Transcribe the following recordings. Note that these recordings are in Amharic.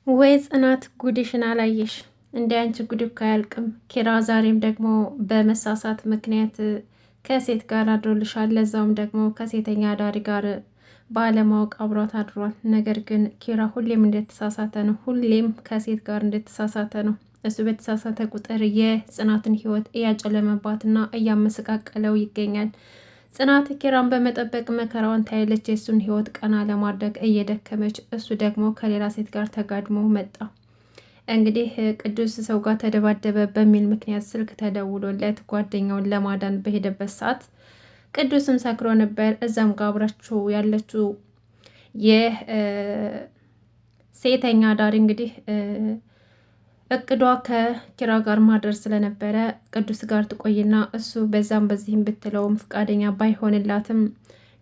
ወይ ጽናት ጉድሽን አላየሽ? እንደ አንቺ ጉድ እኮ አያልቅም። ኪራ ዛሬም ደግሞ በመሳሳት ምክንያት ከሴት ጋር አድሮልሻል። ለዛውም ደግሞ ከሴተኛ አዳሪ ጋር ባለማወቅ አብሯት አድሯል። ነገር ግን ኪራ ሁሌም እንደተሳሳተ ነው። ሁሌም ከሴት ጋር እንደተሳሳተ ነው። እሱ በተሳሳተ ቁጥር የጽናትን ሕይወት እያጨለመባትና እያመሰቃቀለው ይገኛል። ጽናት ኪራን በመጠበቅ መከራዋን ታያለች። የእሱን ህይወት ቀና ለማድረግ እየደከመች፣ እሱ ደግሞ ከሌላ ሴት ጋር ተጋድሞ መጣ። እንግዲህ ቅዱስ ሰው ጋር ተደባደበ በሚል ምክንያት ስልክ ተደውሎለት ጓደኛውን ለማዳን በሄደበት ሰዓት ቅዱስም ሰክሮ ነበር። እዛም ጋር አብራችሁ ያለችው የሴተኛ ዳሪ እንግዲህ እቅዷ ከኪራ ጋር ማድረስ ስለነበረ ቅዱስ ጋር ትቆይና እሱ በዛም በዚህም ብትለውም ፈቃደኛ ባይሆንላትም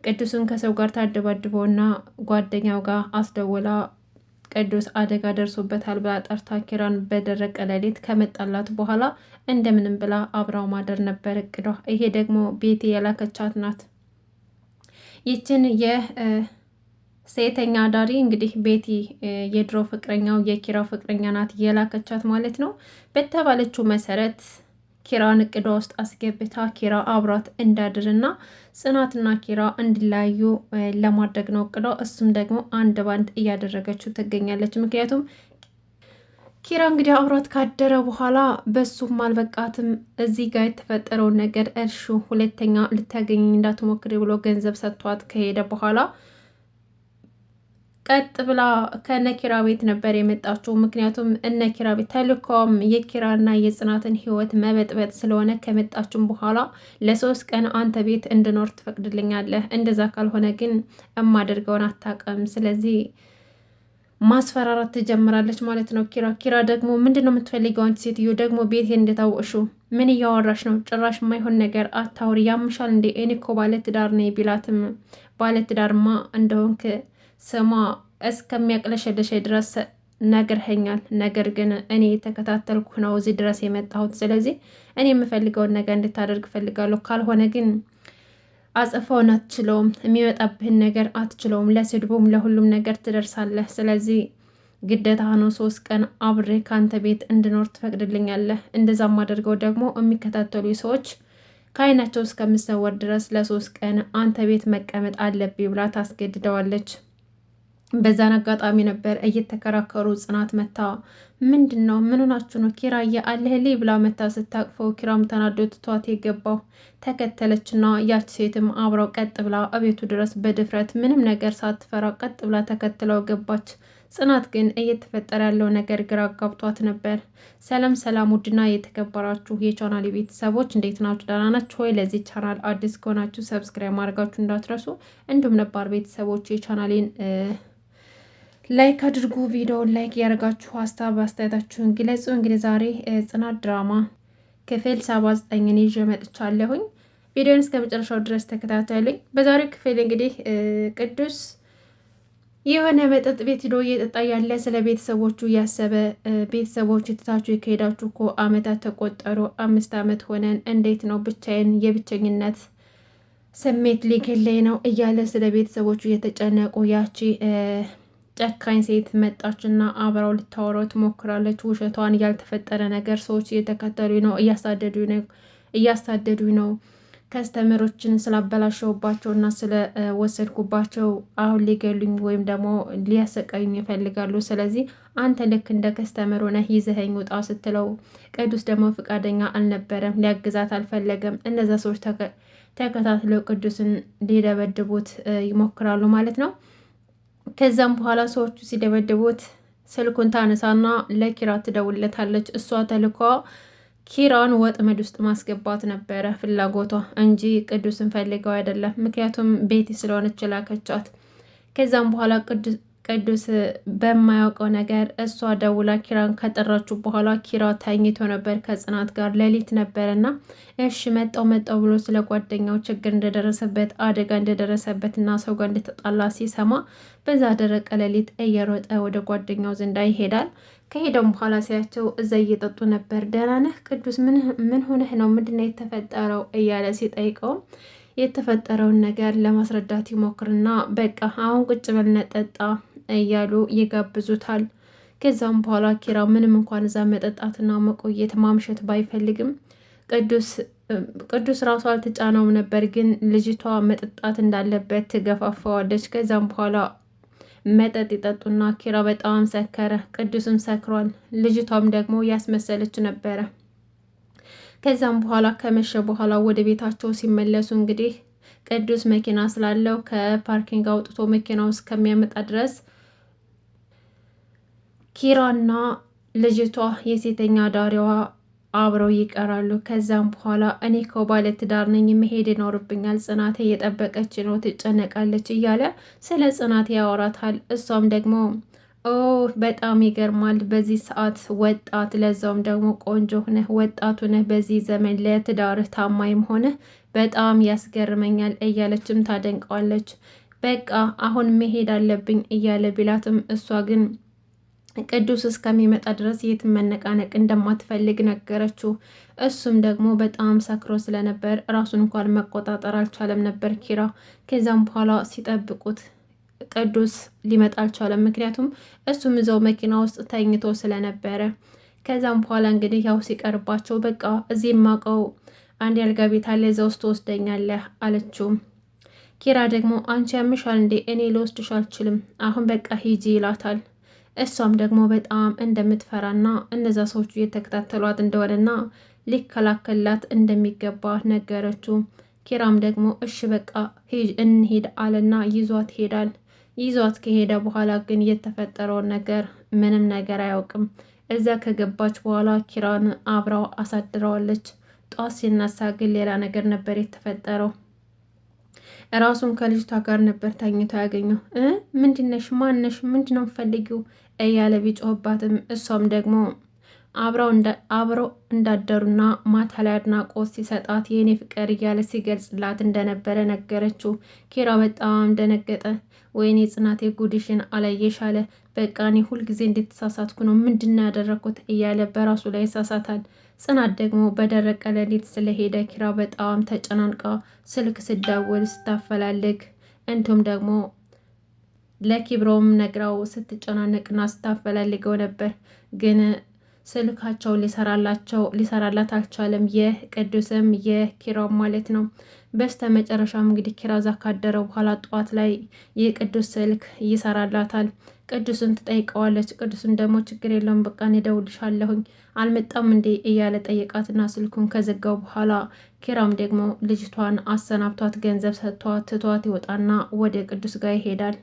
ቅዱስን ከሰው ጋር ታደባድበውና ጓደኛው ጋር አስደውላ ቅዱስ አደጋ ደርሶበታል ብላ ጠርታ ኪራን በደረቀ ሌሊት ከመጣላት በኋላ እንደምንም ብላ አብራው ማደር ነበር እቅዷ። ይሄ ደግሞ ቤቲ የላከቻት ናት። ይችን ሴተኛ አዳሪ እንግዲህ ቤቲ የድሮ ፍቅረኛው የኪራ ፍቅረኛ ናት የላከቻት ማለት ነው። በተባለችው መሰረት ኪራን እቅዷ ውስጥ አስገብታ ኪራ አብሯት እንዳድርና ጽናትና ኪራ እንዲለያዩ ለማድረግ ነው እቅዷ። እሱም ደግሞ አንድ ባንድ እያደረገችው ትገኛለች። ምክንያቱም ኪራ እንግዲህ አብሯት ካደረ በኋላ በሱም አልበቃትም። እዚህ ጋር የተፈጠረውን ነገር እርሹ ሁለተኛ ልታገኝ እንዳትሞክሪ ብሎ ገንዘብ ሰጥቷት ከሄደ በኋላ ቀጥ ብላ ከነኪራ ቤት ነበር የመጣችው። ምክንያቱም እነኪራ ቤት ተልእኮም የኪራና የጽናትን ህይወት መበጥበጥ ስለሆነ ከመጣችም በኋላ ለ3 ቀን አንተ ቤት እንድኖር ትፈቅድልኛለህ፣ እንደዛ ካልሆነ ግን እማደርገውን አታውቅም። ስለዚህ ማስፈራራት ትጀምራለች ማለት ነው። ኪራ ደግሞ ምንድን ነው የምትፈልገው አንቺ ሴትዮ? ደግሞ ቤቴን እንደታወቅሹ ምን እያወራሽ ነው? ጭራሽ የማይሆን ነገር አታውሪ፣ ያምሻል እንዴ? እኔ እኮ ባለትዳር ነኝ ቢላትም ባለትዳርማ እንደሆንክ ስሟ እስከሚያቅለሸልሽ ድረስ ነግረኸኛል። ነገር ግን እኔ የተከታተልኩ ነው እዚህ ድረስ የመጣሁት። ስለዚህ እኔ የምፈልገውን ነገር እንድታደርግ እፈልጋለሁ። ካልሆነ ግን አጽፋውን አትችለውም፣ የሚመጣብህን ነገር አትችለውም። ለስድቡም ለሁሉም ነገር ትደርሳለህ። ስለዚህ ግዴታ ነው 3 ቀን አብሬ ከአንተ ቤት እንድኖር ትፈቅድልኛለህ። እንደዛም አድርገው ደግሞ የሚከታተሉ ሰዎች ከአይናቸው እስከምሰወር ድረስ ለ3 ቀን አንተ ቤት መቀመጥ አለብኝ ብላ ታስገድደዋለች። በዛን አጋጣሚ ነበር እየተከራከሩ ጽናት መታ ምንድን ነው ምን ሆናችሁ ነው ኪራዬ አለህልኝ ብላ መታ ስታቅፈው ኪራም ተናዶ ትቷት የገባው። ተከተለችና ያች ሴትም አብረው ቀጥ ብላ እቤቱ ድረስ በድፍረት ምንም ነገር ሳትፈራ ቀጥ ብላ ተከትለው ገባች። ጽናት ግን እየተፈጠረ ያለው ነገር ግራ አጋብቷት ነበር። ሰላም ሰላም፣ ውድና የተከበራችሁ የቻናል ቤተሰቦች እንዴት ናችሁ? ደህና ናችሁ ወይ? ለዚህ ቻናል አዲስ ከሆናችሁ ሰብስክራይብ ማድረጋችሁ እንዳትረሱ፣ እንዲሁም ነባር ቤተሰቦች የቻናሌን ላይክ አድርጉ። ቪዲዮውን ላይክ ያደርጋችሁ ሀሳብ አስተያየታችሁን ግለጹ። እንግዲህ ዛሬ ጽናት ድራማ ክፍል 79 ይዤ መጥቻለሁኝ። ቪዲዮውን እስከ መጨረሻው ድረስ ተከታተሉኝ። በዛሬው ክፍል እንግዲህ ቅዱስ የሆነ መጠጥ ቤት ሄዶ እየጠጣ ያለ ስለ ቤተሰቦቹ እያሰበ ቤተሰቦች ትታችሁ ከሄዳችሁ እኮ አመታት ተቆጠሩ፣ 5 አመት ሆነን፣ እንዴት ነው ብቻዬን የብቸኝነት ስሜት ሊገለኝ ነው እያለ ስለ ቤተሰቦቹ እየተጨነቁ ያቺ ጨካኝ ሴት መጣችና አብራው ልታወራው ትሞክራለች። ውሸቷን፣ ያልተፈጠረ ነገር ሰዎች እየተከተሉኝ ነው፣ እያሳደዱኝ ነው፣ ከስተመሮችን ስላበላሸውባቸውና ስለወሰድኩባቸው አሁን ሊገሉኝ ወይም ደግሞ ሊያሰቃዩኝ ይፈልጋሉ። ስለዚህ አንተ ልክ እንደ ከስተመር ሆነህ ይዘኸኝ ውጣ ስትለው ቅዱስ ደግሞ ፈቃደኛ አልነበረም፣ ሊያግዛት አልፈለገም። እነዛ ሰዎች ተከታትለው ቅዱስን ሊደበድቡት ይሞክራሉ ማለት ነው። ከዛም በኋላ ሰዎቹ ሲደበድቡት ስልኩን ታነሳና ለኪራ ትደውልለታለች። እሷ ተልኳ ኪራን ወጥመድ ውስጥ ማስገባት ነበረ ፍላጎቷ እንጂ ቅዱስን ፈልገው አይደለም። ምክንያቱም ቤቲ ስለሆነች ላከቻት። ከዛም በኋላ ቅዱስ በማያውቀው ነገር እሷ ደውላ ኪራን ከጠራችሁ በኋላ ኪራ ተኝቶ ነበር ከጽናት ጋር ሌሊት ነበርና እሺ መጣው ብሎ ስለ ጓደኛው ችግር እንደደረሰበት አደጋ እንደደረሰበት እና ሰው ጋር እንደተጣላ ሲሰማ በዛ ደረቀ ሌሊት እየሮጠ ወደ ጓደኛው ዘንዳ ይሄዳል። ከሄደም በኋላ ሲያቸው እዛ እየጠጡ ነበር። ደህና ነህ ቅዱስ? ምን ሆነህ ነው? ምንድነው የተፈጠረው? እያለ ሲጠይቀው የተፈጠረውን ነገር ለማስረዳት ይሞክርና በቃ አሁን ቁጭ በልና ጠጣ እያሉ ይጋብዙታል። ከዛም በኋላ ኪራ ምንም እንኳን እዛ መጠጣትና መቆየት ማምሸት ባይፈልግም ቅዱስ ራሱ አልተጫነውም ነበር፣ ግን ልጅቷ መጠጣት እንዳለበት ትገፋፋዋለች። ከዛም በኋላ መጠጥ ይጠጡና ኪራ በጣም ሰከረ፣ ቅዱስም ሰክሯል። ልጅቷም ደግሞ ያስመሰለች ነበረ። ከዛም በኋላ ከመሸ በኋላ ወደ ቤታቸው ሲመለሱ እንግዲህ ቅዱስ መኪና ስላለው ከፓርኪንግ አውጥቶ መኪና ውስጥ ከሚያመጣ ድረስ ኪራና ልጅቷ የሴተኛ ዳሪዋ አብረው ይቀራሉ። ከዛም በኋላ እኔ እኮ ባለ ትዳር ነኝ መሄድ ይኖርብኛል፣ ጽናቴ እየጠበቀች ነው፣ ትጨነቃለች እያለ ስለ ጽናቴ ያወራታል። እሷም ደግሞ ኦ በጣም ይገርማል፣ በዚህ ሰዓት ወጣት ለዛውም ደግሞ ቆንጆ ሆነህ ወጣቱ ነህ፣ በዚህ ዘመን ለትዳርህ ታማኝ ሆነህ በጣም ያስገርመኛል እያለችም ታደንቀዋለች። በቃ አሁን መሄድ አለብኝ እያለ ቢላትም እሷ ግን ቅዱስ እስከሚመጣ ድረስ የትም መነቃነቅ እንደማትፈልግ ነገረችው። እሱም ደግሞ በጣም ሰክሮ ስለነበር ራሱን እንኳን መቆጣጠር አልቻለም ነበር ኪራ። ከዛም በኋላ ሲጠብቁት ቅዱስ ሊመጣ አልቻለም፣ ምክንያቱም እሱም እዛው መኪና ውስጥ ተኝቶ ስለነበረ። ከዛም በኋላ እንግዲህ ያው ሲቀርባቸው በቃ እዚህ የማውቀው አንድ ያልጋ ቤት አለ፣ እዛ ውስጥ ትወስደኛለህ አለችው። ኪራ ደግሞ አንቺ ያምሻል እንዴ? እኔ ልወስድሽ አልችልም፣ አሁን በቃ ሂጂ ይላታል። እሷም ደግሞ በጣም እንደምትፈራና እነዛ ሰዎቹ እየተከታተሏት እንደሆነና ሊከላከላት እንደሚገባ ነገረችው። ኪራም ደግሞ እሺ በቃ እንሂድ አለና ይዟት ሄዳል። ይዟት ከሄደ በኋላ ግን የተፈጠረውን ነገር ምንም ነገር አያውቅም። እዛ ከገባች በኋላ ኪራን አብራው አሳድረዋለች። ጧት ሲነሳ ግን ሌላ ነገር ነበር የተፈጠረው። ራሱን ከልጅቷ ጋር ነበር ተኝቶ ያገኘው። ምንድነሽ? ማነሽ? ምንድነው ፈልጊው እያለ ቢጮህባትም እሷም ደግሞ አብረው እንዳደሩና ማታ ላይ አድናቆት ሲሰጣት የኔ ፍቅር እያለ ሲገልጽላት እንደነበረ ነገረችው። ኪራ በጣም ደነገጠ። ወይኔ ጽናቴ ጉድሽን አላየሽ አለ። በቃ እኔ ሁልጊዜ እንድትሳሳትኩ ነው፣ ምንድነው ያደረኩት እያለ በራሱ ላይ ይሳሳታል። ጽናት ደግሞ በደረቀ ሌሊት ስለሄደ ኪራ በጣም ተጨናንቃ ስልክ ስደውል ስታፈላልግ፣ እንዲሁም ደግሞ ለኪብሮም ነግራው ስትጨናነቅና ስታፈላልገው ነበር። ግን ስልካቸው ሊሰራላት አልቻለም። የቅዱስም የኪራም ማለት ነው። በስተ መጨረሻም እንግዲህ ኪራ እዛ ካደረ በኋላ ጠዋት ላይ የቅዱስ ስልክ ይሰራላታል። ቅዱስን ትጠይቀዋለች። ቅዱስን ደግሞ ችግር የለውም በቃ እኔ እደውልልሻለሁኝ አልመጣም እንዴ እያለ ጠየቃትና ስልኩን ከዘጋው በኋላ ኪራም ደግሞ ልጅቷን አሰናብቷት ገንዘብ ሰጥቷት ትቷት ይወጣና ወደ ቅዱስ ጋር ይሄዳል።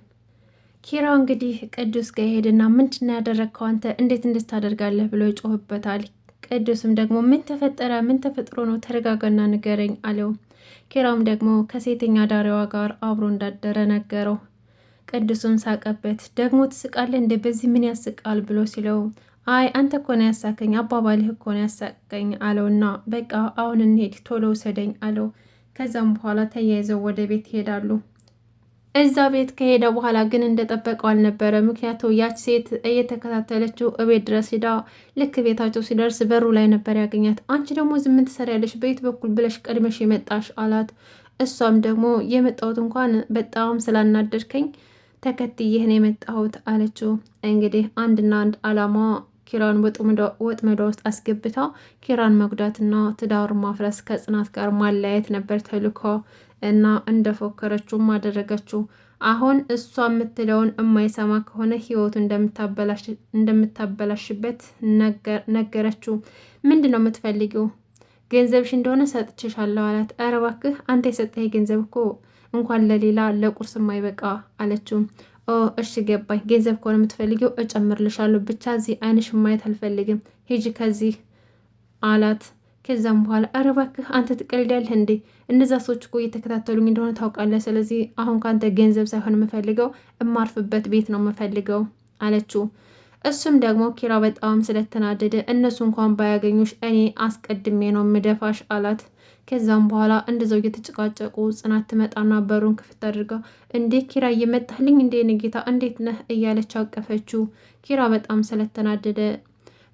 ኪራ እንግዲህ ቅዱስ ጋር ይሄድና ምንድነው ያደረግከው አንተ? እንዴት እንድታደርጋለህ ብሎ ይጮህበታል። ቅዱስም ደግሞ ምን ተፈጠረ? ምን ተፈጥሮ ነው? ተረጋጋና ንገረኝ አለው። ኪራም ደግሞ ከሴተኛ ዳሪዋ ጋር አብሮ እንዳደረ ነገረው። ቅዱስም ሳቀበት። ደግሞ ትስቃለህ እንዴ? በዚህ ምን ያስቃል ብሎ ሲለው አይ አንተ እኮ ነው ያሳቀኝ፣ አባባልህ እኮ ነው ያሳቀኝ አለውና በቃ አሁን እንሄድ ቶሎ ውሰደኝ አለው። ከዛም በኋላ ተያይዘው ወደ ቤት ይሄዳሉ። እዛ ቤት ከሄደ በኋላ ግን እንደጠበቀው አልነበረ። ምክንያቱ ያች ሴት እየተከታተለችው እቤት ድረስ ሂዳ ልክ ቤታቸው ሲደርስ በሩ ላይ ነበር ያገኛት። አንቺ ደግሞ ዝም ትሰሪያለሽ? በየት በኩል ብለሽ ቀድመሽ የመጣሽ አላት። እሷም ደግሞ የመጣሁት እንኳን በጣም ስላናደድከኝ ተከትዬህ ነው የመጣሁት አለችው። እንግዲህ አንድና አንድ አላማ ኪራን ወጥመዷ ውስጥ አስገብታ ኪራን መጉዳትና ትዳር ማፍረስ ከጽናት ጋር ማለያየት ነበር ተልኮ እና እንደፎከረችውም አደረገችው። አሁን እሷ የምትለውን የማይሰማ ከሆነ ህይወቱ እንደምታበላሽበት ነገረችው። ምንድን ነው የምትፈልጊው? ገንዘብሽ እንደሆነ ሰጥቼሻለሁ አላት። ኧረ እባክህ አንተ የሰጠኝ ገንዘብ እኮ እንኳን ለሌላ ለቁርስ የማይበቃ አለችው። እሺ ገባኝ፣ ገንዘብ ከሆነ የምትፈልጊው እጨምርልሻለሁ፣ ብቻ እዚህ አይንሽ ማየት አልፈልግም፣ ሂጂ ከዚህ አላት። ከዛም በኋላ ኧረ እባክህ አንተ ትቀልዳለህ እንዴ? እነዛ ሰዎች እኮ እየተከታተሉኝ እንደሆነ ታውቃለህ። ስለዚህ አሁን ካንተ ገንዘብ ሳይሆን የምፈልገው እማርፍበት ቤት ነው የምፈልገው አለችው። እሱም ደግሞ ኪራ በጣም ስለተናደደ እነሱ እንኳን ባያገኙሽ እኔ አስቀድሜ ነው ምደፋሽ አላት። ከዛም በኋላ እንደዛው እየተጨቃጨቁ ጽናት ትመጣና በሩን ክፍት አድርጋ እንዴ ኪራ እየመጣልኝ እንዴ ንጌታ እንዴት ነህ እያለች አቀፈችው። ኪራ በጣም ስለተናደደ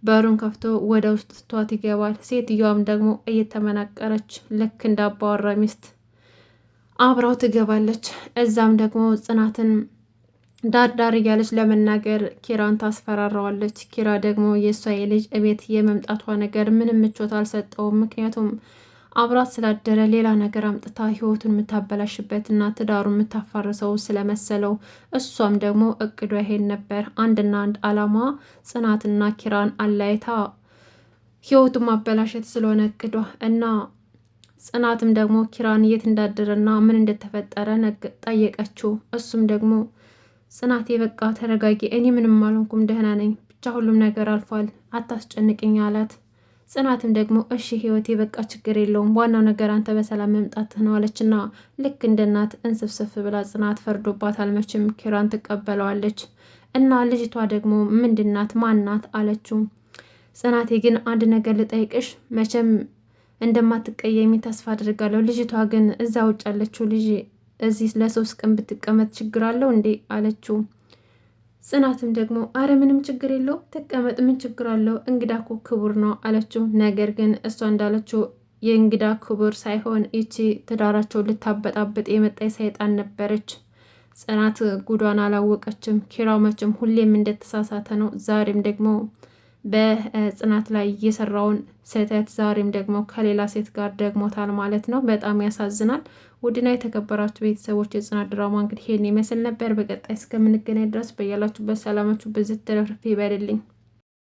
በሩን ከፍቶ ወደ ውስጥ ትቷት ይገባል። ሴትዮዋም ደግሞ እየተመናቀረች ልክ እንዳባወራ ሚስት አብራው ትገባለች። እዛም ደግሞ ጽናትን ዳር እያለች ለመናገር ኪራን ታስፈራራዋለች። ኪራ ደግሞ የእሷ የልጅ እቤት የመምጣቷ ነገር ምንም ምቾት አልሰጠውም። ምክንያቱም አብራት ስላደረ ሌላ ነገር አምጥታ ህይወቱን የምታበላሽበትና ትዳሩን የምታፋርሰው ስለመሰለው እሷም ደግሞ እቅዷ ይሄን ነበር። አንድና አንድ አላማ ጽናትና ኪራን አላይታ ህይወቱን ማበላሸት ስለሆነ እቅዷ እና ጽናትም ደግሞ ኪራን የት እንዳደረና ምን እንደተፈጠረ ጠየቀችው። እሱም ደግሞ ጽናቴ በቃ ተረጋጊ፣ እኔ ምንም አልሆንኩም፣ ደህና ነኝ፣ ብቻ ሁሉም ነገር አልፏል፣ አታስጨንቅኝ አላት። ጽናትም ደግሞ እሺ ህይወቴ በቃ ችግር የለውም፣ ዋናው ነገር አንተ በሰላም መምጣትህ ነው አለችና ልክ እንደ እናት እንስፍስፍ ብላ ጽናት ፈርዶባታል። መቼም ኪራን ትቀበለዋለች እና ልጅቷ ደግሞ ምንድናት ማናት አለችው። ጽናቴ ግን አንድ ነገር ልጠይቅሽ፣ መቼም እንደማትቀየሚ ተስፋ አድርጋለሁ። ልጅቷ ግን እዛ ውጭ ያለችው ልጅ እዚህ ለ3 ቀን ብትቀመጥ ችግር አለው እንዴ አለችው። ጽናትም ደግሞ አረ ምንም ችግር የለው ተቀመጥ፣ ምን ችግር አለው፣ እንግዳ እኮ ክቡር ነው አለችው። ነገር ግን እሷ እንዳለችው የእንግዳ ክቡር ሳይሆን ይቺ ትዳራቸውን ልታበጣበጥ የመጣይ ሰይጣን ነበረች። ጽናት ጉዷን አላወቀችም። ኪራው መቼም ሁሌም እንደተሳሳተ ነው። ዛሬም ደግሞ በጽናት ላይ የሰራውን ስህተት ዛሬም ደግሞ ከሌላ ሴት ጋር ደግሞታል ማለት ነው። በጣም ያሳዝናል። ውድና የተከበራችሁ ቤተሰቦች የጽናት ድራማ እንግዲህ ይሄን ይመስል ነበር። በቀጣይ እስከምንገናኝ ድረስ በያላችሁበት ሰላማችሁ ብዝት ትረፍርፍ ይበልልኝ።